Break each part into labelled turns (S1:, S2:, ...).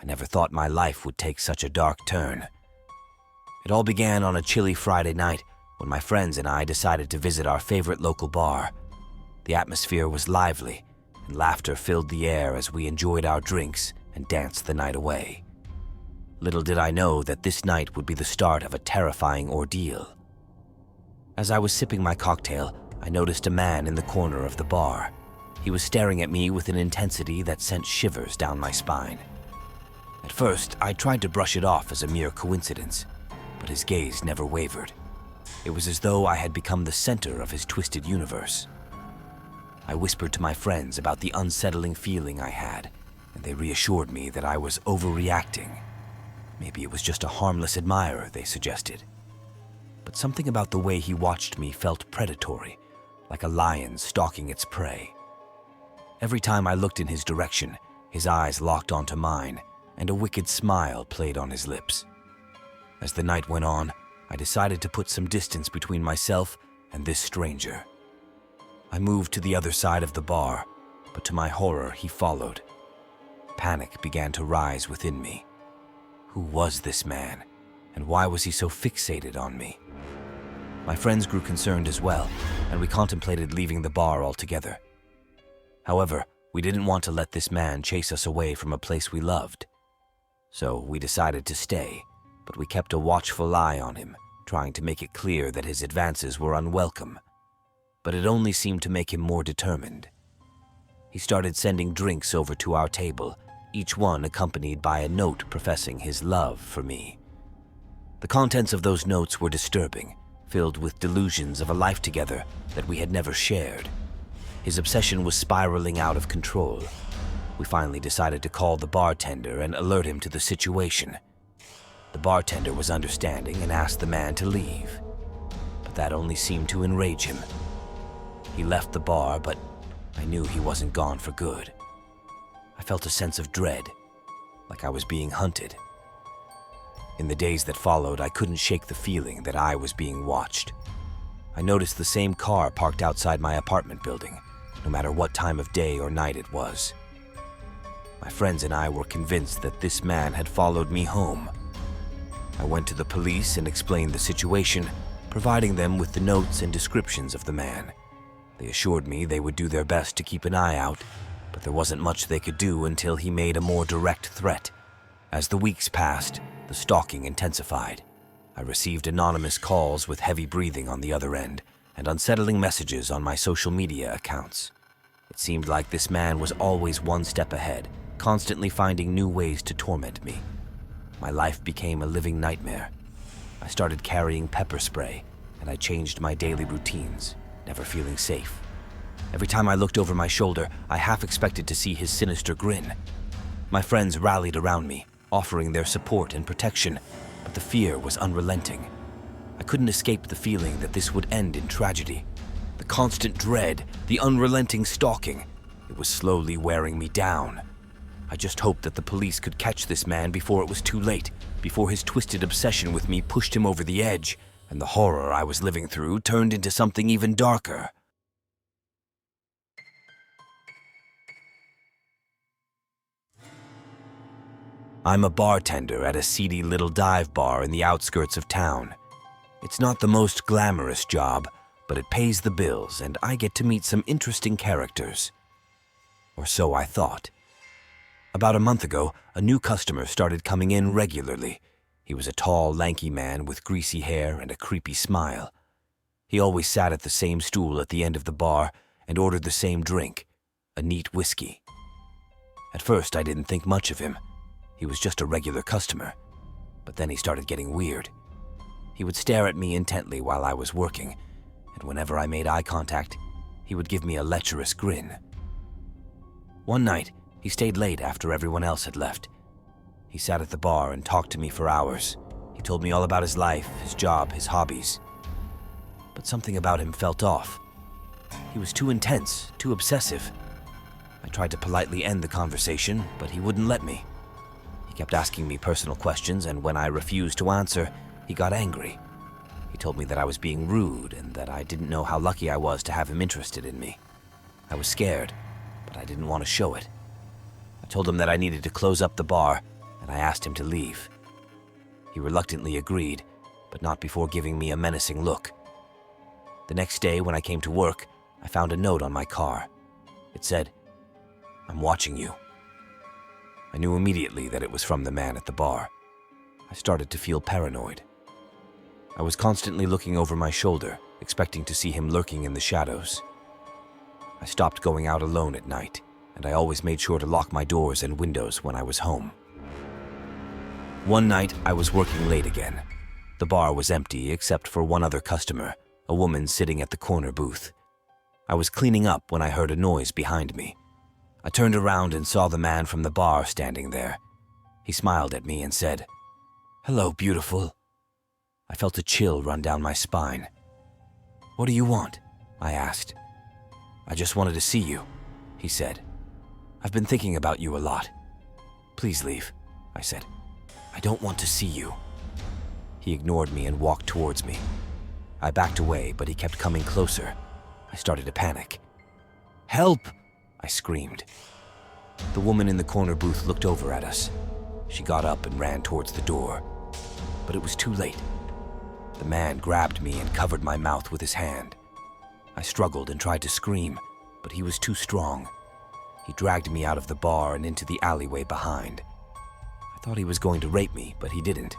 S1: I never thought my life would take such a dark turn. It all began on a chilly Friday night when my friends and I decided to visit our favorite local bar. The atmosphere was lively, and laughter filled the air as we enjoyed our drinks and danced the night away. Little did I know that this night would be the start of a terrifying ordeal. As I was sipping my cocktail, I noticed a man in the corner of the bar. He was staring at me with an intensity that sent shivers down my spine. At first, I tried to brush it off as a mere coincidence, but his gaze never wavered. It was as though I had become the center of his twisted universe. I whispered to my friends about the unsettling feeling I had, and they reassured me that I was overreacting. Maybe it was just a harmless admirer, they suggested. But something about the way he watched me felt predatory, like a lion stalking its prey. Every time I looked in his direction, his eyes locked onto mine, and a wicked smile played on his lips. As the night went on, I decided to put some distance between myself and this stranger. I moved to the other side of the bar, but to my horror, he followed. Panic began to rise within me. Who was this man, and why was he so fixated on me? My friends grew concerned as well, and we contemplated leaving the bar altogether. However, we didn't want to let this man chase us away from a place we loved. So we decided to stay, but we kept a watchful eye on him, trying to make it clear that his advances were unwelcome. But it only seemed to make him more determined. He started sending drinks over to our table, each one accompanied by a note professing his love for me. The contents of those notes were disturbing, filled with delusions of a life together that we had never shared. His obsession was spiraling out of control. We finally decided to call the bartender and alert him to the situation. The bartender was understanding and asked the man to leave, but that only seemed to enrage him. He left the bar, but I knew he wasn't gone for good. I felt a sense of dread, like I was being hunted. In the days that followed, I couldn't shake the feeling that I was being watched. I noticed the same car parked outside my apartment building, no matter what time of day or night it was. My friends and I were convinced that this man had followed me home. I went to the police and explained the situation, providing them with the notes and descriptions of the man. They assured me they would do their best to keep an eye out, but there wasn't much they could do until he made a more direct threat. As the weeks passed, the stalking intensified. I received anonymous calls with heavy breathing on the other end and unsettling messages on my social media accounts. It seemed like this man was always one step ahead, constantly finding new ways to torment me. My life became a living nightmare. I started carrying pepper spray, and I changed my daily routines, never feeling safe. Every time I looked over my shoulder, I half expected to see his sinister grin. My friends rallied around me, offering their support and protection, but the fear was unrelenting. I couldn't escape the feeling that this would end in tragedy. The constant dread, the unrelenting stalking, it was slowly wearing me down. I just hoped that the police could catch this man before it was too late, before his twisted obsession with me pushed him over the edge, and the horror I was living through turned into something even darker. I'm a bartender at a seedy little dive bar in the outskirts of town. It's not the most glamorous job, but it pays the bills, and I get to meet some interesting characters. Or so I thought. About a month ago, a new customer started coming in regularly. He was a tall, lanky man with greasy hair and a creepy smile. He always sat at the same stool at the end of the bar and ordered the same drink, a neat whiskey. At first, I didn't think much of him. He was just a regular customer, but then he started getting weird. He would stare at me intently while I was working, and whenever I made eye contact, he would give me a lecherous grin. One night, he stayed late after everyone else had left. He sat at the bar and talked to me for hours. He told me all about his life, his job, his hobbies. But something about him felt off. He was too intense, too obsessive. I tried to politely end the conversation, but he wouldn't let me. He kept asking me personal questions, and when I refused to answer, he got angry. He told me that I was being rude and that I didn't know how lucky I was to have him interested in me. I was scared, but I didn't want to show it. I told him that I needed to close up the bar, and I asked him to leave. He reluctantly agreed, but not before giving me a menacing look. The next day, when I came to work, I found a note on my car. It said, "I'm watching you." I knew immediately that it was from the man at the bar. I started to feel paranoid. I was constantly looking over my shoulder, expecting to see him lurking in the shadows. I stopped going out alone at night, and I always made sure to lock my doors and windows when I was home. One night, I was working late again. The bar was empty except for one other customer, a woman sitting at the corner booth. I was cleaning up when I heard a noise behind me. I turned around and saw the man from the bar standing there. He smiled at me and said, "Hello, beautiful." I felt a chill run down my spine. "What do you want?" I asked. "I just wanted to see you," he said. "I've been thinking about you a lot." "Please leave," I said. "I don't want to see you." He ignored me and walked towards me. I backed away, but he kept coming closer. I started to panic. "Help!" I screamed. The woman in the corner booth looked over at us. She got up and ran towards the door. But it was too late. The man grabbed me and covered my mouth with his hand. I struggled and tried to scream, but he was too strong. He dragged me out of the bar and into the alleyway behind. I thought he was going to rape me, but he didn't.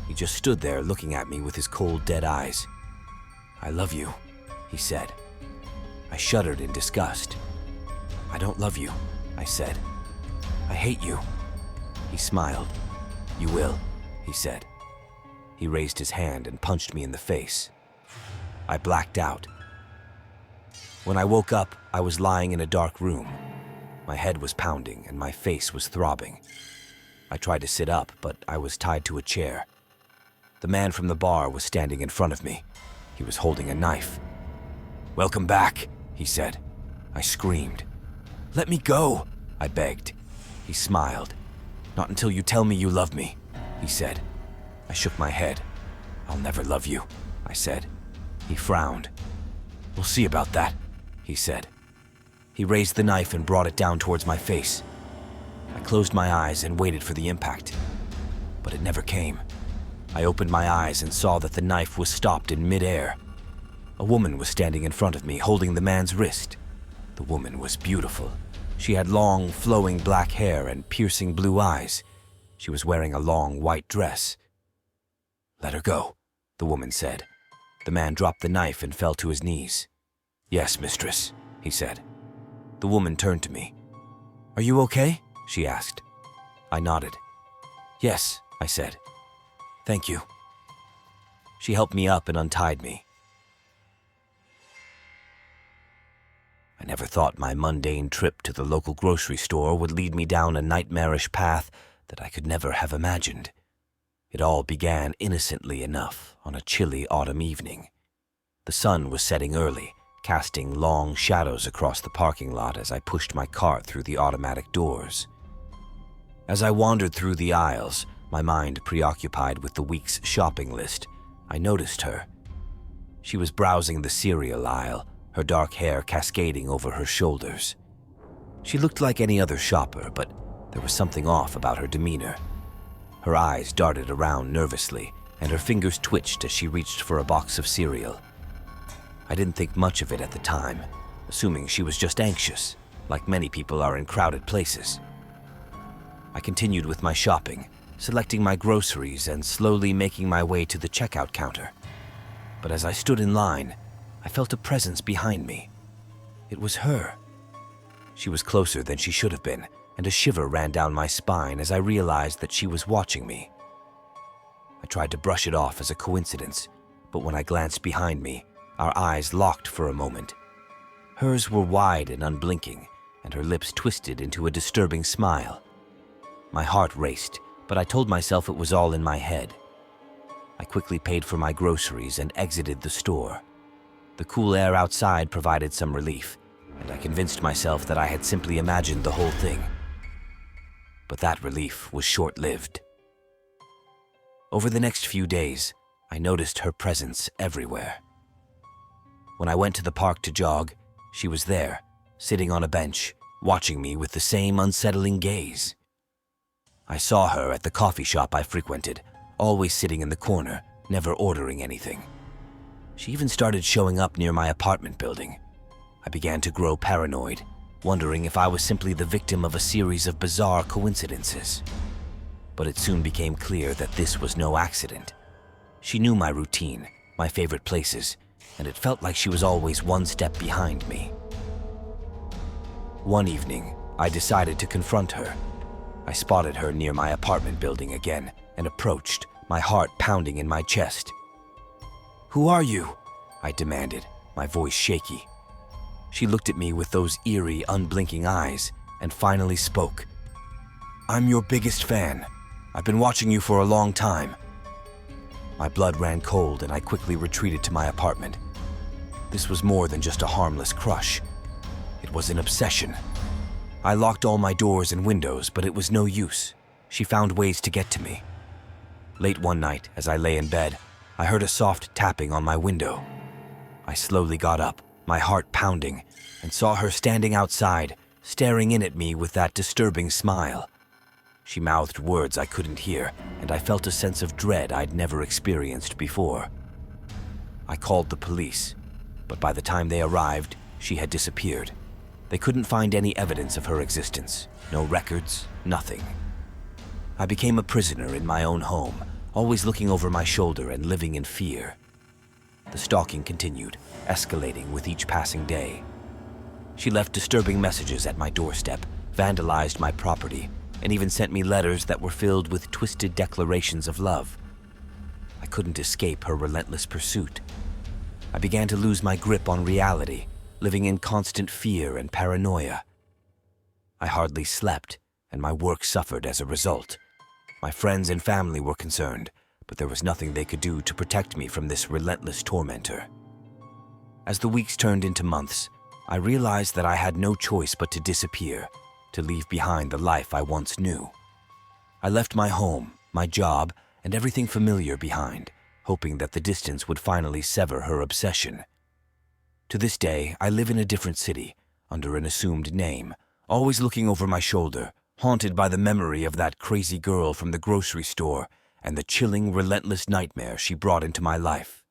S1: He just stood there looking at me with his cold, dead eyes. "I love you," he said. I shuddered in disgust. "I don't love you," I said. "I hate you." He smiled. "You will," he said. He raised his hand and punched me in the face. I blacked out. When I woke up, I was lying in a dark room. My head was pounding and my face was throbbing. I tried to sit up, but I was tied to a chair. The man from the bar was standing in front of me. He was holding a knife. "Welcome back," he said. I screamed. "Let me go," I begged. He smiled. "Not until you tell me you love me," he said. I shook my head. "I'll never love you," I said. He frowned. "We'll see about that," he said. He raised the knife and brought it down towards my face. I closed my eyes and waited for the impact, but it never came. I opened my eyes and saw that the knife was stopped in midair. A woman was standing in front of me, holding the man's wrist. The woman was beautiful. She had long, flowing black hair and piercing blue eyes. She was wearing a long white dress. "Let her go," the woman said. The man dropped the knife and fell to his knees. "Yes, mistress," he said. The woman turned to me. "Are you okay?" she asked. I nodded. "Yes," I said. "Thank you." She helped me up and untied me. I never thought my mundane trip to the local grocery store would lead me down a nightmarish path that I could never have imagined. It all began innocently enough on a chilly autumn evening. The sun was setting early, casting long shadows across the parking lot as I pushed my cart through the automatic doors. As I wandered through the aisles, my mind preoccupied with the week's shopping list, I noticed her. She was browsing the cereal aisle, her dark hair cascading over her shoulders. She looked like any other shopper, but there was something off about her demeanor. Her eyes darted around nervously, and her fingers twitched as she reached for a box of cereal. I didn't think much of it at the time, assuming she was just anxious, like many people are in crowded places. I continued with my shopping, selecting my groceries and slowly making my way to the checkout counter. But as I stood in line, I felt a presence behind me. It was her. She was closer than she should have been, and a shiver ran down my spine as I realized that she was watching me. I tried to brush it off as a coincidence, but when I glanced behind me, our eyes locked for a moment. Hers were wide and unblinking, and her lips twisted into a disturbing smile. My heart raced, but I told myself it was all in my head. I quickly paid for my groceries and exited the store. The cool air outside provided some relief, and I convinced myself that I had simply imagined the whole thing. But that relief was short-lived. Over the next few days, I noticed her presence everywhere. When I went to the park to jog, she was there, sitting on a bench, watching me with the same unsettling gaze. I saw her at the coffee shop I frequented, always sitting in the corner, never ordering anything. She even started showing up near my apartment building. I began to grow paranoid, wondering if I was simply the victim of a series of bizarre coincidences. But it soon became clear that this was no accident. She knew my routine, my favorite places, and it felt like she was always one step behind me. One evening, I decided to confront her. I spotted her near my apartment building again and approached, my heart pounding in my chest. "Who are you?" I demanded, my voice shaky. She looked at me with those eerie, unblinking eyes and finally spoke. "I'm your biggest fan. I've been watching you for a long time." My blood ran cold and I quickly retreated to my apartment. This was more than just a harmless crush. It was an obsession. I locked all my doors and windows, but it was no use. She found ways to get to me. Late one night, as I lay in bed, I heard a soft tapping on my window. I slowly got up, my heart pounding, and saw her standing outside, staring in at me with that disturbing smile. She mouthed words I couldn't hear, and I felt a sense of dread I'd never experienced before. I called the police, but by the time they arrived, she had disappeared. They couldn't find any evidence of her existence, no records, nothing. I became a prisoner in my own home, always looking over my shoulder and living in fear. The stalking continued, escalating with each passing day. She left disturbing messages at my doorstep, vandalized my property, and even sent me letters that were filled with twisted declarations of love. I couldn't escape her relentless pursuit. I began to lose my grip on reality, living in constant fear and paranoia. I hardly slept, and my work suffered as a result. My friends and family were concerned, but there was nothing they could do to protect me from this relentless tormentor. As the weeks turned into months, I realized that I had no choice but to disappear, to leave behind the life I once knew. I left my home, my job, and everything familiar behind, hoping that the distance would finally sever her obsession. To this day, I live in a different city, under an assumed name, always looking over my shoulder, haunted by the memory of that crazy girl from the grocery store and the chilling, relentless nightmare she brought into my life.